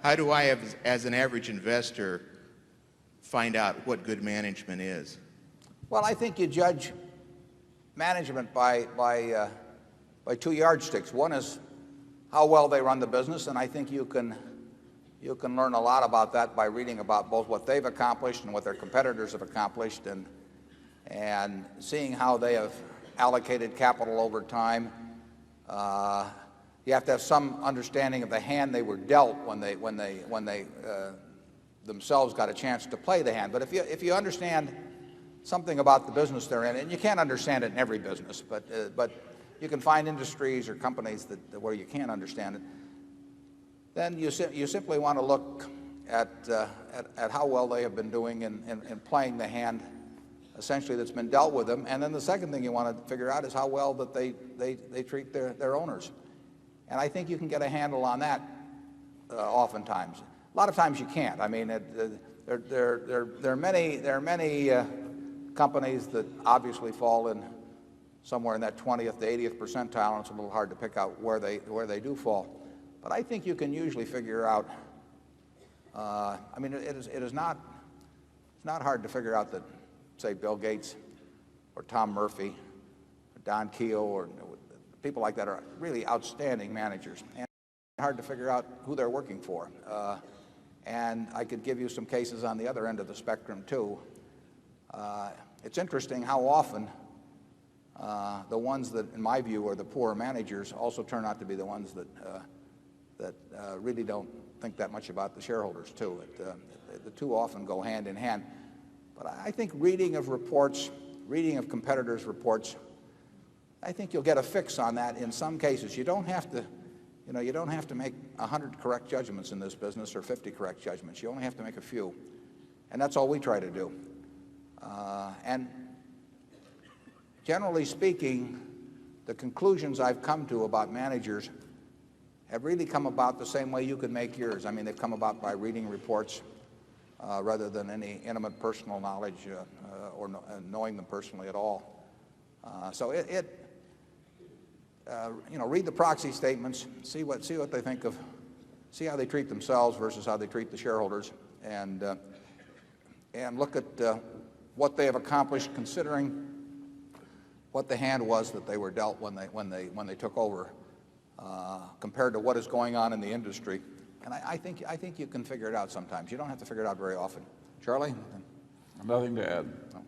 How do I, as an average investor, find out what good management is? Well, I think you judge management by two yardsticks. One is how well they run the business, and I think you can learn a lot about that by reading about both what they've accomplished and what their competitors have accomplished, and seeing how they have allocated capital over time. You have to have some understanding of the hand they were dealt when they themselves got a chance to play the hand. But if you understand something about the business they're in, and you can't understand it in every business, but you can find industries or companies where you can't understand it, then you simply want to look at how well they have been doing in playing the hand essentially that's been dealt with them. And then the second thing you want to figure out is how well that they treat their owners. And I think you can get a handle on that oftentimes. A lot of times you can't. I mean, there are many companies that obviously fall in somewhere in that 20th to 80th percentile, and it's a little hard to pick out where they do fall. But I think you can usually figure out. I mean, it's not hard to figure out that, say, Bill Gates or Tom Murphy or Don Keogh or people like that are really outstanding managers, and it's hard to figure out who they're working for. And I could give you some cases on the other end of the spectrum too. It's interesting how often the ones that, in my view, are the poor managers also turn out to be the ones that really don't think that much about the shareholders too. The two often go hand in hand. But I think reading of reports, reading of competitors' reports, I think you'll get a fix on that in some cases. You don't have to, you don't have to make 100 correct judgments in this business or 50 correct judgments. You only have to make a few. And that's all we try to do. And generally speaking, the conclusions I've come to about managers have really come about the same way you could make yours. I mean, they've come about by reading reports rather than any intimate personal knowledge or knowing them personally at all. So read the proxy statements, see what they think of, see how they treat themselves versus how they treat the shareholders, and look at what they have accomplished considering what the hand was that they were dealt when they took over, compared to what is going on in the industry. And I think you can figure it out sometimes. You don't have to figure it out very often. Charlie? Nothing to add. No.